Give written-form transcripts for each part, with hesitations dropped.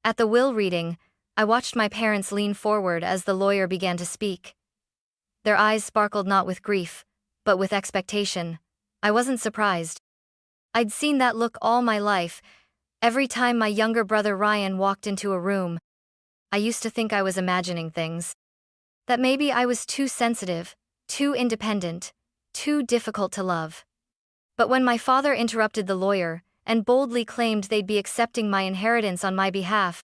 At the will reading, I watched my parents lean forward as the lawyer began to speak. Their eyes sparkled not with grief, but with expectation. I wasn't surprised. I'd seen that look all my life, every time my younger brother Ryan walked into a room. I used to think I was imagining things. That maybe I was too sensitive, too independent, too difficult to love. But when my father interrupted the lawyer and boldly claimed they'd be accepting my inheritance on my behalf,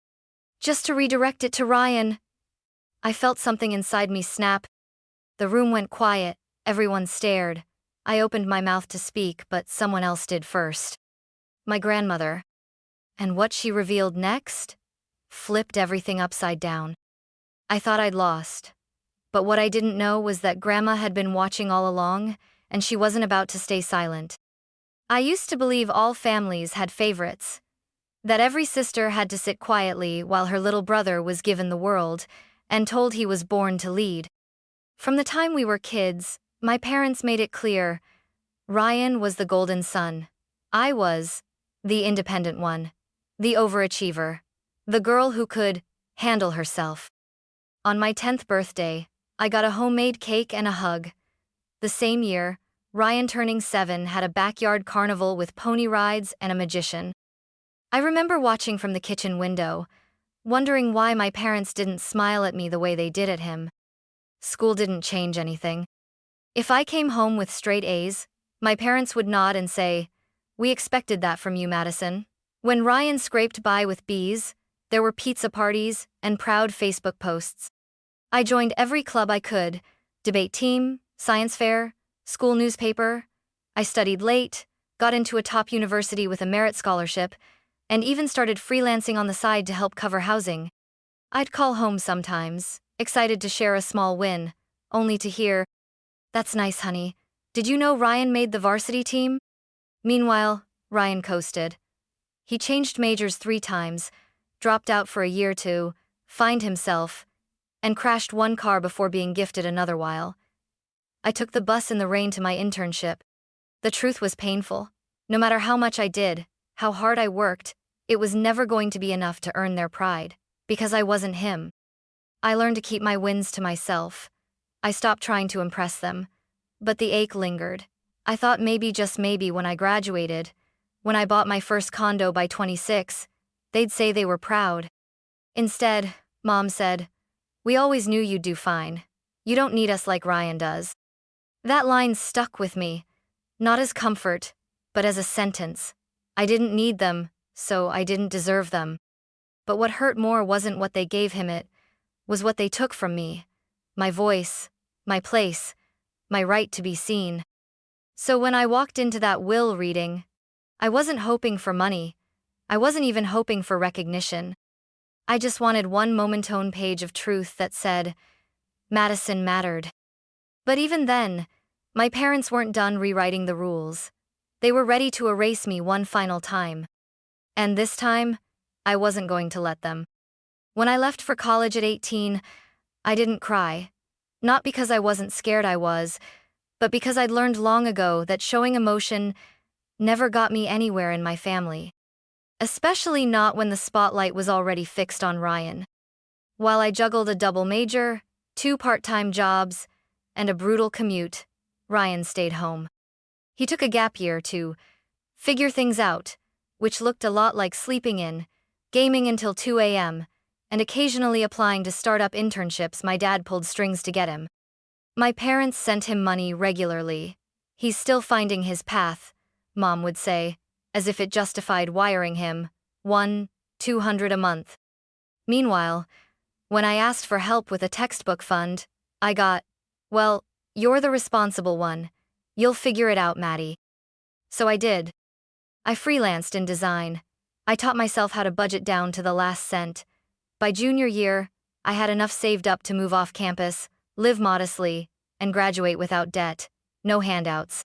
just to redirect it to Ryan, I felt something inside me snap. The room went quiet, everyone stared. I opened my mouth to speak, but someone else did first. My grandmother. And what she revealed next flipped everything upside down. I thought I'd lost. But what I didn't know was that Grandma had been watching all along, and she wasn't about to stay silent. I used to believe all families had favorites, that every sister had to sit quietly while her little brother was given the world and told he was born to lead. From the time we were kids, my parents made it clear, Ryan was the golden son. I was the independent one, the overachiever, the girl who could handle herself. On my 10th birthday, I got a homemade cake and a hug. The same year, Ryan turning 7 had a backyard carnival with pony rides and a magician. I remember watching from the kitchen window, wondering why my parents didn't smile at me the way they did at him. School didn't change anything. If I came home with straight A's, my parents would nod and say, "We expected that from you, Madison." When Ryan scraped by with B's, there were pizza parties and proud Facebook posts. I joined every club I could, debate team, science fair, school newspaper. I studied late, got into a top university with a merit scholarship, and even started freelancing on the side to help cover housing. I'd call home sometimes, excited to share a small win, only to hear, "That's nice, honey. Did you know Ryan made the varsity team?" Meanwhile, Ryan coasted. He changed majors 3 times, dropped out for a year to find himself, and crashed one car before being gifted another while. I took the bus in the rain to my internship. The truth was painful. No matter how much I did, how hard I worked, it was never going to be enough to earn their pride, because I wasn't him. I learned to keep my wins to myself. I stopped trying to impress them. But the ache lingered. I thought maybe, just maybe, when I graduated, when I bought my first condo by 26, they'd say they were proud. Instead, Mom said, "We always knew you'd do fine. You don't need us like Ryan does." That line stuck with me, not as comfort, but as a sentence. I didn't need them, so I didn't deserve them. But what hurt more wasn't what they gave him, it was what they took from me. My voice, my place, my right to be seen. So when I walked into that will reading, I wasn't hoping for money. I wasn't even hoping for recognition. I just wanted one monotone page of truth that said, Madison mattered. But even then, my parents weren't done rewriting the rules. They were ready to erase me one final time. And this time, I wasn't going to let them. When I left for college at 18, I didn't cry. Not because I wasn't scared, I was, but because I'd learned long ago that showing emotion never got me anywhere in my family. Especially not when the spotlight was already fixed on Ryan. While I juggled a double major, 2 part-time jobs, and a brutal commute, Ryan stayed home. He took a gap year to figure things out, which looked a lot like sleeping in, gaming until 2 a.m., and occasionally applying to startup internships my dad pulled strings to get him. My parents sent him money regularly. "He's still finding his path," Mom would say, as if it justified wiring him $200 a month. Meanwhile, when I asked for help with a textbook fund, I got, "Well, you're the responsible one. You'll figure it out, Maddie." So I did. I freelanced in design. I taught myself how to budget down to the last cent. By junior year, I had enough saved up to move off campus, live modestly, and graduate without debt. No handouts.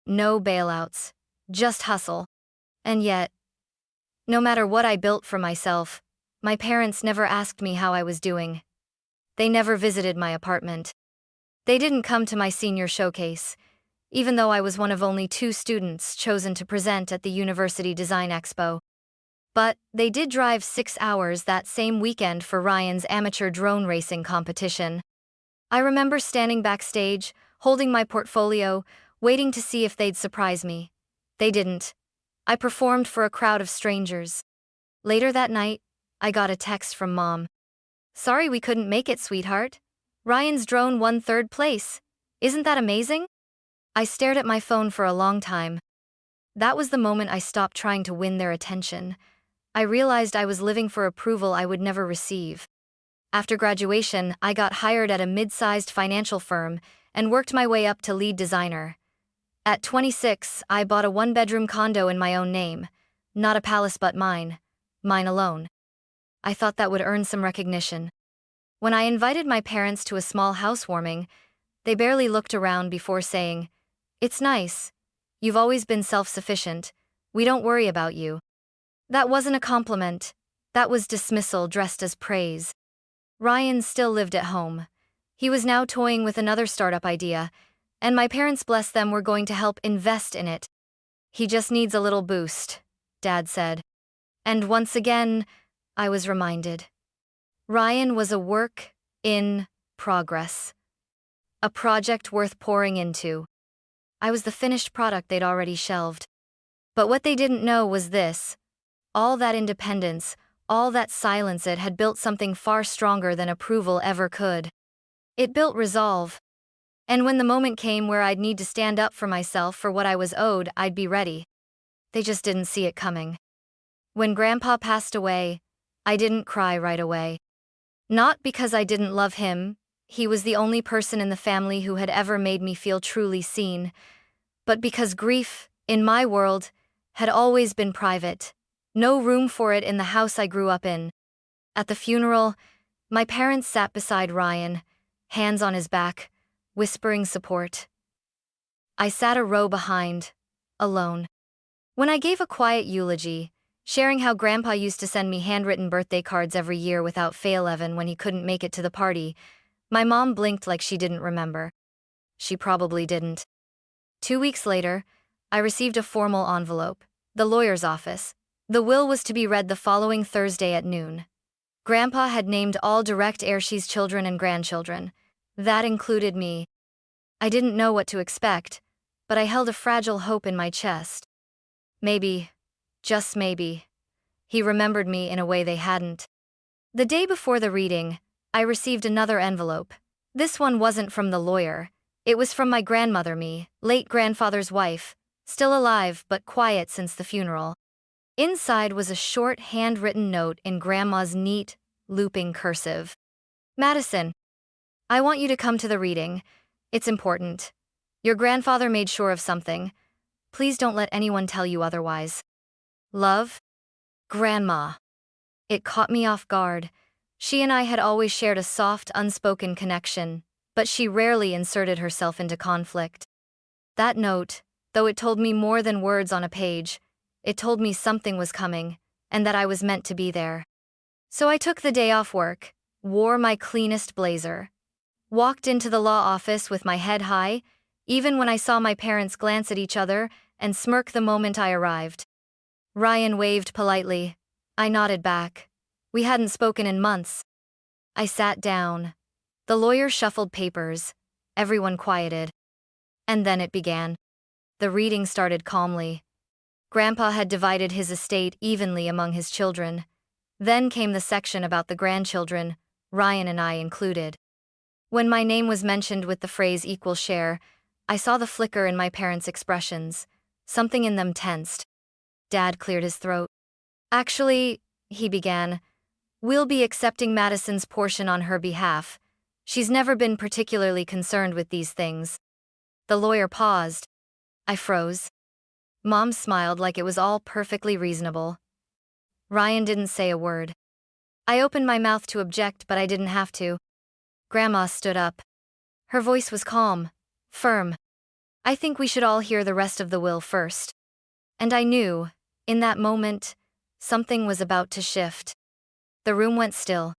No bailouts. Just hustle. And yet, no matter what I built for myself, my parents never asked me how I was doing. They never visited my apartment. They didn't come to my senior showcase, even though I was one of only 2 students chosen to present at the University Design Expo. But they did drive 6 hours that same weekend for Ryan's amateur drone racing competition. I remember standing backstage, holding my portfolio, waiting to see if they'd surprise me. They didn't. I performed for a crowd of strangers. Later that night, I got a text from Mom. "Sorry we couldn't make it, sweetheart. Ryan's drone won 3rd place. Isn't that amazing?" I stared at my phone for a long time. That was the moment I stopped trying to win their attention. I realized I was living for approval I would never receive. After graduation, I got hired at a mid-sized financial firm and worked my way up to lead designer. At 26, I bought a 1-bedroom condo in my own name. Not a palace but mine. Mine alone. I thought that would earn some recognition. When I invited my parents to a small housewarming, they barely looked around before saying, "It's nice. You've always been self-sufficient. We don't worry about you." That wasn't a compliment. That was dismissal dressed as praise. Ryan still lived at home. He was now toying with another startup idea, and my parents, bless them, were going to help invest in it. "He just needs a little boost," Dad said. And once again, I was reminded. Ryan was a work in progress. A project worth pouring into. I was the finished product they'd already shelved. But what they didn't know was this. All that independence, all that silence, it had built something far stronger than approval ever could. It built resolve. And when the moment came where I'd need to stand up for myself, for what I was owed, I'd be ready. They just didn't see it coming. When Grandpa passed away, I didn't cry right away. Not because I didn't love him. He was the only person in the family who had ever made me feel truly seen. But because grief, in my world, had always been private. No room for it in the house I grew up in. At the funeral, my parents sat beside Ryan, hands on his back, whispering support. I sat a row behind, alone. When I gave a quiet eulogy, sharing how Grandpa used to send me handwritten birthday cards every year without fail, even when he couldn't make it to the party, my mom blinked like she didn't remember. She probably didn't. 2 weeks later, I received a formal envelope. The lawyer's office. The will was to be read the following Thursday at noon. Grandpa had named all direct heirs' children and grandchildren. That included me. I didn't know what to expect, but I held a fragile hope in my chest. Maybe, just maybe, he remembered me in a way they hadn't. The day before the reading, I received another envelope. This one wasn't from the lawyer. It was from my grandmother, me, late grandfather's wife, still alive but quiet since the funeral. Inside was a short handwritten note in Grandma's neat, looping cursive. "Madison, I want you to come to the reading. It's important. Your grandfather made sure of something. Please don't let anyone tell you otherwise. Love, Grandma." It caught me off guard. She and I had always shared a soft, unspoken connection, but she rarely inserted herself into conflict. That note, though it told me more than words on a page, it told me something was coming, and that I was meant to be there. So I took the day off work, wore my cleanest blazer, walked into the law office with my head high, even when I saw my parents glance at each other and smirk the moment I arrived. Ryan waved politely. I nodded back. We hadn't spoken in months. I sat down. The lawyer shuffled papers. Everyone quieted. And then it began. The reading started calmly. Grandpa had divided his estate evenly among his children. Then came the section about the grandchildren, Ryan and I included. When my name was mentioned with the phrase equal share, I saw the flicker in my parents' expressions. Something in them tensed. Dad cleared his throat. "Actually," he began, "we'll be accepting Madison's portion on her behalf. She's never been particularly concerned with these things." The lawyer paused. I froze. Mom smiled like it was all perfectly reasonable. Ryan didn't say a word. I opened my mouth to object, but I didn't have to. Grandma stood up. Her voice was calm, firm. "I think we should all hear the rest of the will first." And I knew, in that moment, something was about to shift. The room went still.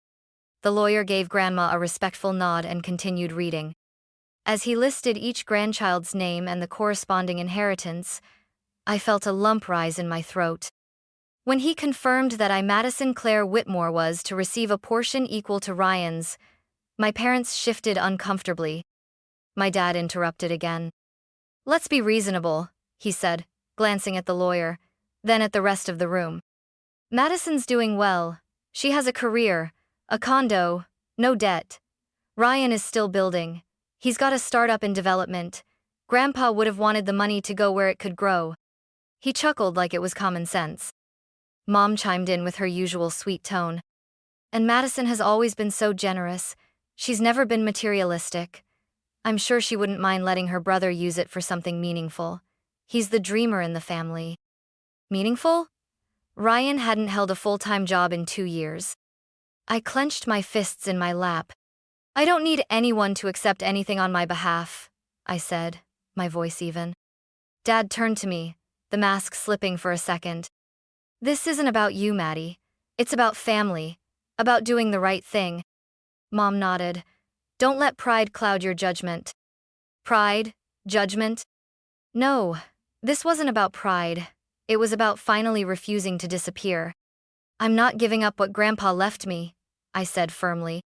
The lawyer gave Grandma a respectful nod and continued reading. As he listed each grandchild's name and the corresponding inheritance, I felt a lump rise in my throat. When he confirmed that I, Madison Claire Whitmore, was to receive a portion equal to Ryan's, my parents shifted uncomfortably. My dad interrupted again. "Let's be reasonable," he said, glancing at the lawyer, then at the rest of the room. "Madison's doing well. She has a career, a condo, no debt. Ryan is still building. He's got a startup in development. Grandpa would have wanted the money to go where it could grow." He chuckled like it was common sense. Mom chimed in with her usual sweet tone. "And Madison has always been so generous. She's never been materialistic. I'm sure she wouldn't mind letting her brother use it for something meaningful. He's the dreamer in the family." Meaningful? Ryan hadn't held a full-time job in 2 years. I clenched my fists in my lap. "I don't need anyone to accept anything on my behalf," I said, my voice even. Dad turned to me, the mask slipping for a second. "This isn't about you, Maddie. It's about family, about doing the right thing." Mom nodded. "Don't let pride cloud your judgment." Pride? Judgment? No, this wasn't about pride. It was about finally refusing to disappear. "I'm not giving up what Grandpa left me," I said firmly.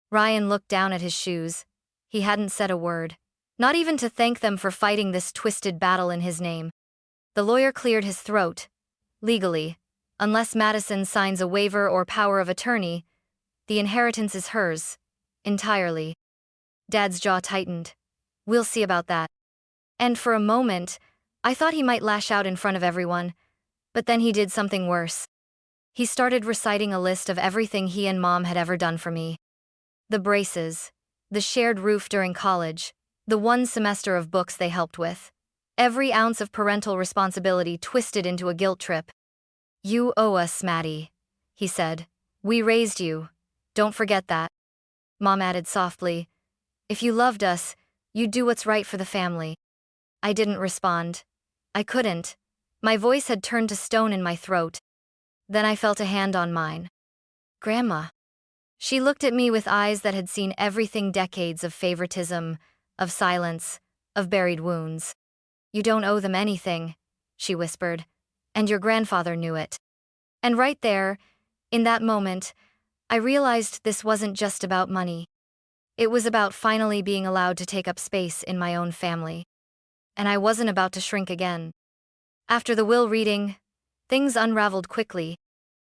Ryan looked down at his shoes. He hadn't said a word, not even to thank them for fighting this twisted battle in his name. The lawyer cleared his throat. "Legally, unless Madison signs a waiver or power of attorney, the inheritance is hers, entirely." Dad's jaw tightened. "We'll see about that." And for a moment, I thought he might lash out in front of everyone, but then he did something worse. He started reciting a list of everything he and Mom had ever done for me. The braces, the shared roof during college, the 1 semester of books they helped with. Every ounce of parental responsibility twisted into a guilt trip. "You owe us, Maddie," he said. "We raised you. Don't forget that." Mom added softly, "If you loved us, you'd do what's right for the family." I didn't respond. I couldn't. My voice had turned to stone in my throat. Then I felt a hand on mine. "Grandma." She looked at me with eyes that had seen everything: decades of favoritism, of silence, of buried wounds. "You don't owe them anything," she whispered, "and your grandfather knew it." And right there, in that moment, I realized this wasn't just about money. It was about finally being allowed to take up space in my own family. And I wasn't about to shrink again. After the will reading, things unraveled quickly.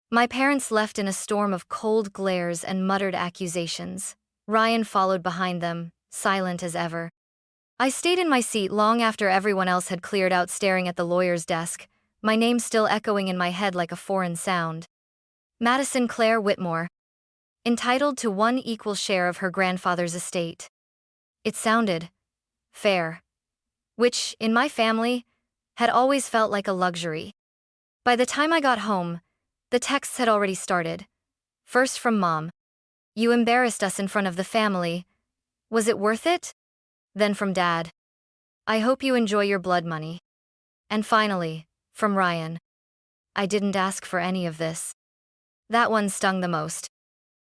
My parents left in a storm of cold glares and muttered accusations. Ryan followed behind them, silent as ever. I stayed in my seat long after everyone else had cleared out, staring at the lawyer's desk, my name still echoing in my head like a foreign sound. Madison Claire Whitmore, entitled to 1 equal share of her grandfather's estate. It sounded fair, which, in my family, had always felt like a luxury. By the time I got home, the texts had already started. First from Mom. "You embarrassed us in front of the family. Was it worth it?" Then from Dad. "I hope you enjoy your blood money." And finally, from Ryan. "I didn't ask for any of this." That one stung the most.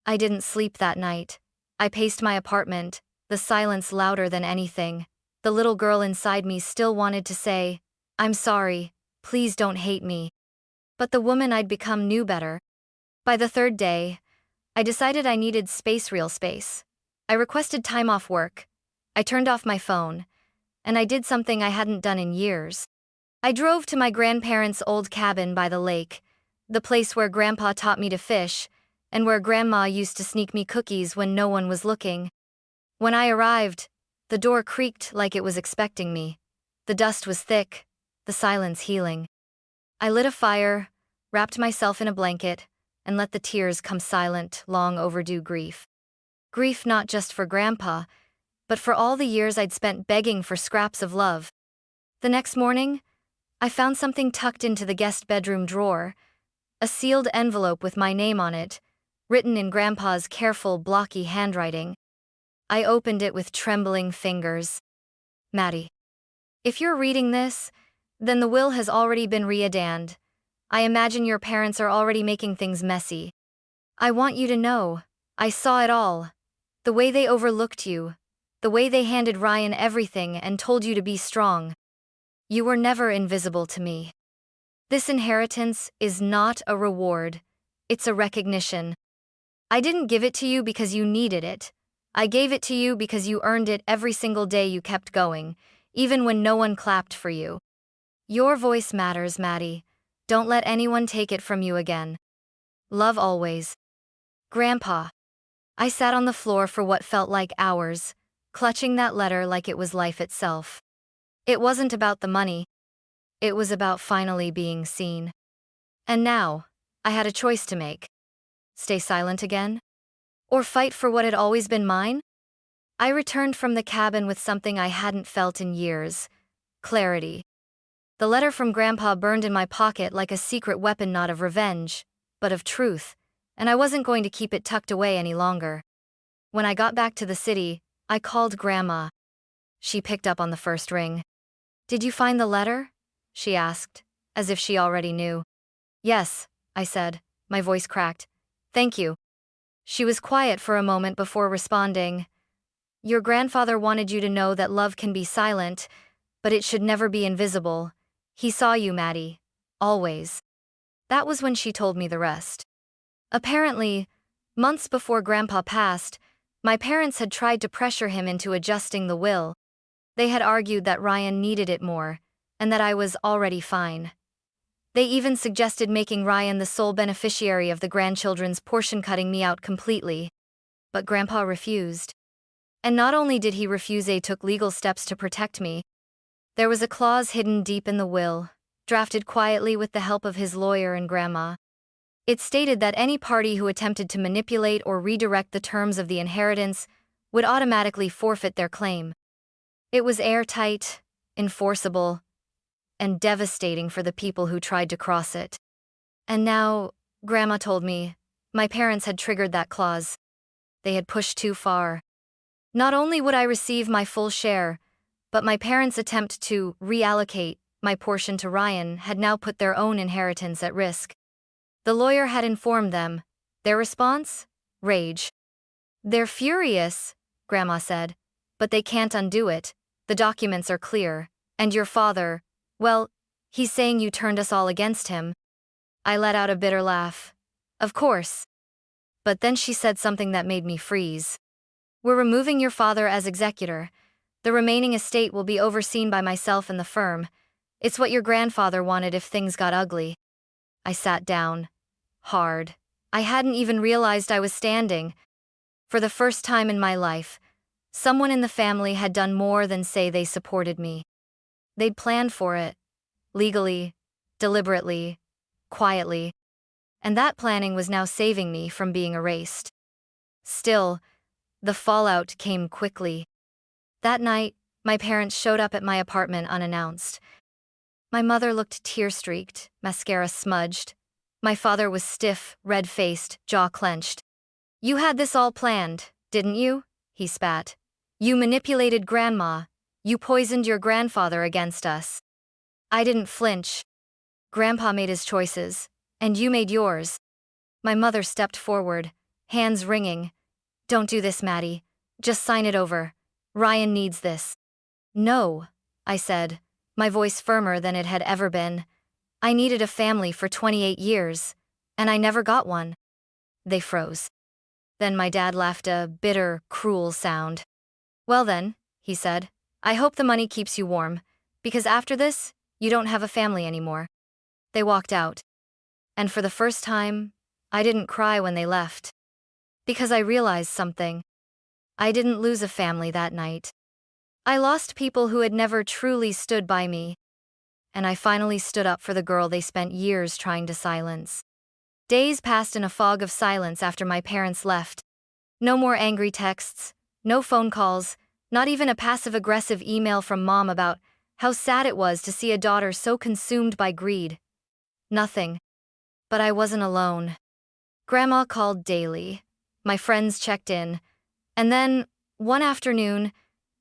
I didn't sleep that night. I paced my apartment, the silence louder than anything. The little girl inside me still wanted to say, "I'm sorry, please don't hate me." But the woman I'd become knew better. By the 3rd day, I decided I needed space, real space. I requested time off work. I turned off my phone, and I did something I hadn't done in years. I drove to my grandparents' old cabin by the lake, the place where Grandpa taught me to fish, and where Grandma used to sneak me cookies when no one was looking. When I arrived, the door creaked like it was expecting me. The dust was thick, the silence healing. I lit a fire, wrapped myself in a blanket, and let the tears come, silent, long overdue grief. Grief not just for Grandpa, but for all the years I'd spent begging for scraps of love. The next morning, I found something tucked into the guest bedroom drawer, a sealed envelope with my name on it, written in Grandpa's careful, blocky handwriting. I opened it with trembling fingers. "Maddie, if you're reading this, then the will has already been readdanned. I imagine your parents are already making things messy. I want you to know, I saw it all. The way they overlooked you, the way they handed Ryan everything and told you to be strong. You were never invisible to me." This inheritance is not a reward, it's a recognition. I didn't give it to you because you needed it. I gave it to you because you earned it every single day you kept going, even when no one clapped for you. Your voice matters, Maddie. Don't let anyone take it from you again. Love always. Grandpa. I sat on the floor for what felt like hours, clutching that letter like it was life itself. It wasn't about the money. It was about finally being seen. And now, I had a choice to make. Stay silent again? Or fight for what had always been mine? I returned from the cabin with something I hadn't felt in years: clarity. The letter from Grandpa burned in my pocket like a secret weapon, not of revenge, but of truth, and I wasn't going to keep it tucked away any longer. When I got back to the city, I called Grandma. She picked up on the first ring. "Did you find the letter?" she asked, as if she already knew. "Yes," I said, my voice cracked. "Thank you." She was quiet for a moment before responding. "Your grandfather wanted you to know that love can be silent, but it should never be invisible. He saw you, Maddie. Always." That was when she told me the rest. Apparently, months before Grandpa passed, my parents had tried to pressure him into adjusting the will. They had argued that Ryan needed it more, and that I was already fine. They even suggested making Ryan the sole beneficiary of the grandchildren's portion, cutting me out completely. But Grandpa refused. And not only did he refuse, he took legal steps to protect me. There was a clause hidden deep in the will, drafted quietly with the help of his lawyer and Grandma. It stated that any party who attempted to manipulate or redirect the terms of the inheritance would automatically forfeit their claim. It was airtight, enforceable, and devastating for the people who tried to cross it. And now, Grandma told me, my parents had triggered that clause. They had pushed too far. Not only would I receive my full share, but my parents' attempt to reallocate my portion to Ryan had now put their own inheritance at risk. The lawyer had informed them. Their response? Rage. "They're furious," Grandma said, "but they can't undo it. The documents are clear. And your father, well, he's saying you turned us all against him." I let out a bitter laugh. "Of course." But then she said something that made me freeze. "We're removing your father as executor. The remaining estate will be overseen by myself and the firm. It's what your grandfather wanted if things got ugly." I sat down. Hard. I hadn't even realized I was standing. For the first time in my life, someone in the family had done more than say they supported me. They'd planned for it. Legally, deliberately, quietly. And that planning was now saving me from being erased. Still, the fallout came quickly. That night, my parents showed up at my apartment unannounced. My mother looked tear-streaked, mascara smudged. My father was stiff, red-faced, jaw clenched. "You had this all planned, didn't you?" he spat. "You manipulated Grandma. You poisoned your grandfather against us." I didn't flinch. "Grandpa made his choices, and you made yours." My mother stepped forward, hands wringing. "Don't do this, Maddie. Just sign it over. Ryan needs this." "No," I said, my voice firmer than it had ever been. "I needed a family for 28 years, and I never got one." They froze. Then my dad laughed a bitter, cruel sound. "Well then," he said, "I hope the money keeps you warm, because after this, you don't have a family anymore." They walked out. And for the first time, I didn't cry when they left. Because I realized something. I didn't lose a family that night. I lost people who had never truly stood by me. And I finally stood up for the girl they spent years trying to silence. Days passed in a fog of silence after my parents left. No more angry texts, no phone calls, not even a passive-aggressive email from Mom about how sad it was to see a daughter so consumed by greed. Nothing. But I wasn't alone. Grandma called daily. My friends checked in. And then, one afternoon,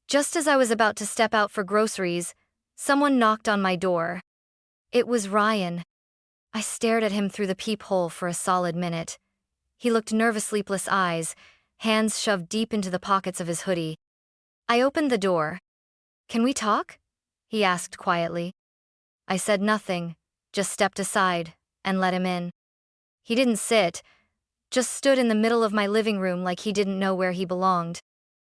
just as I was about to step out for groceries, someone knocked on my door. It was Ryan. I stared at him through the peephole for a solid minute. He looked nervous, sleepless eyes, hands shoved deep into the pockets of his hoodie. I opened the door. "Can we talk?" he asked quietly. I said nothing, just stepped aside and let him in. He didn't sit, just stood in the middle of my living room like he didn't know where he belonged.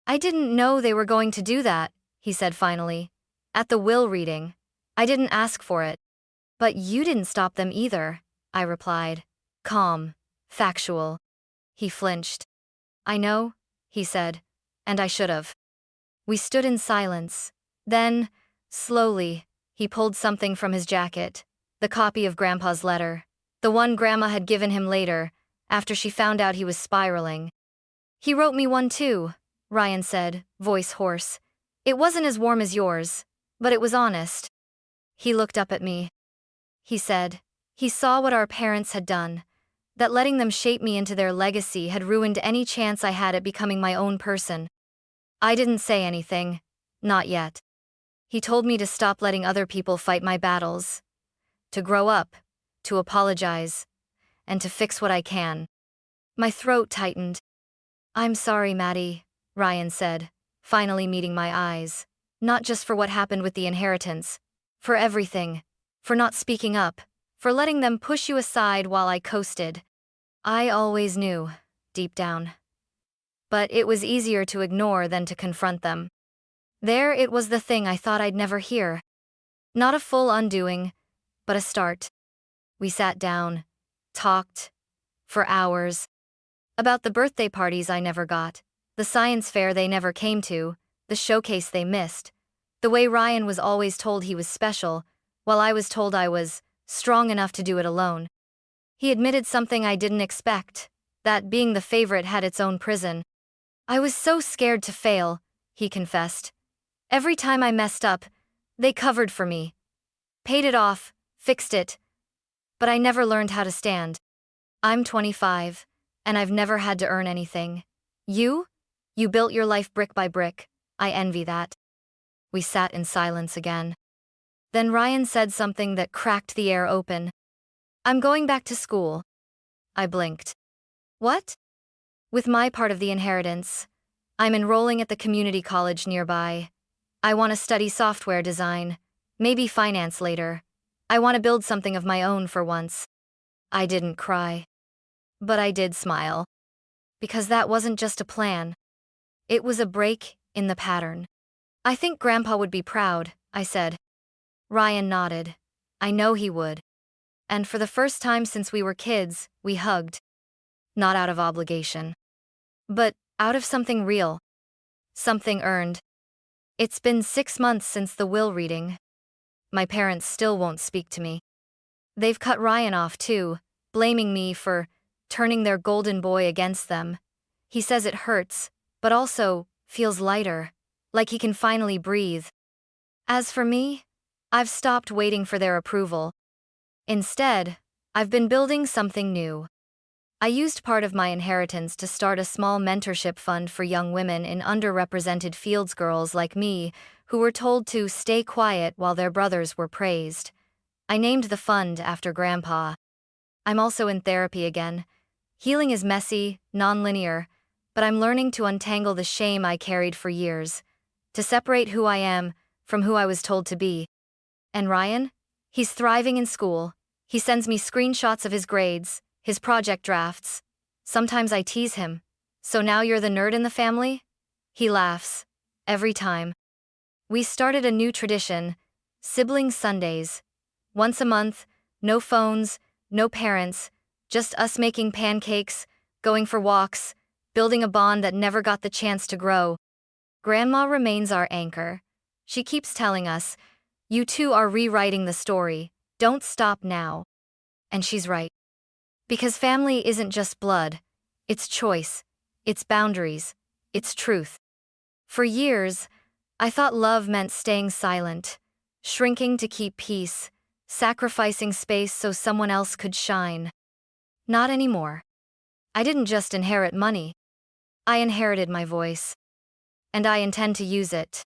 "I didn't know they were going to do that," he said finally. "At the will reading. I didn't ask for it." "But you didn't stop them either," I replied. Calm, factual. He flinched. "I know," he said, "and I should've." We stood in silence. Then, slowly, he pulled something from his jacket, the copy of Grandpa's letter, the one Grandma had given him later, after she found out he was spiraling. "He wrote me one too," Ryan said, voice hoarse. "It wasn't as warm as yours, but it was honest." He looked up at me. He said, he saw what our parents had done, that letting them shape me into their legacy had ruined any chance I had at becoming my own person. I didn't say anything, not yet. He told me to stop letting other people fight my battles, to grow up, to apologize, and to fix what I can. My throat tightened. "I'm sorry, Maddie," Ryan said, finally meeting my eyes. "Not just for what happened with the inheritance. For everything. For not speaking up. For letting them push you aside while I coasted. I always knew, deep down. But it was easier to ignore than to confront them." There it was, the thing I thought I'd never hear. Not a full undoing, but a start. We sat down, talked, for hours. About the birthday parties I never got, the science fair they never came to, the showcase they missed, the way Ryan was always told he was special, while I was told I was strong enough to do it alone. He admitted something I didn't expect, that being the favorite had its own prison. "I was so scared to fail," he confessed. "Every time I messed up, they covered for me. Paid it off, fixed it. But I never learned how to stand. I'm 25, and I've never had to earn anything. You? You built your life brick by brick. I envy that." We sat in silence again. Then Ryan said something that cracked the air open. "I'm going back to school." I blinked. "What?" "With my part of the inheritance. I'm enrolling at the community college nearby. I want to study software design, maybe finance later. I want to build something of my own for once." I didn't cry. But I did smile. Because that wasn't just a plan. It was a break in the pattern. "I think Grandpa would be proud," I said. Ryan nodded. I know he would. And for the first time since we were kids, we hugged. Not out of obligation. But out of something real. Something earned. It's been 6 months since the will reading. My parents still won't speak to me. They've cut Ryan off too, blaming me for turning their golden boy against them. He says it hurts, but also feels lighter, like he can finally breathe. As for me, I've stopped waiting for their approval. Instead, I've been building something new. I used part of my inheritance to start a small mentorship fund for young women in underrepresented fields, girls like me, who were told to stay quiet while their brothers were praised. I named the fund after Grandpa. I'm also in therapy again. Healing is messy, non-linear, but I'm learning to untangle the shame I carried for years, to separate who I am from who I was told to be. And Ryan? He's thriving in school. He sends me screenshots of his grades, his project drafts. Sometimes I tease him. "So now you're the nerd in the family?" He laughs. Every time. We started a new tradition, sibling Sundays. Once a month, no phones, no parents, just us making pancakes, going for walks, building a bond that never got the chance to grow. Grandma remains our anchor. She keeps telling us, "You two are rewriting the story, don't stop now." And she's right. Because family isn't just blood, it's choice, it's boundaries, it's truth. For years, I thought love meant staying silent, shrinking to keep peace, sacrificing space so someone else could shine. Not anymore. I didn't just inherit money. I inherited my voice. And I intend to use it.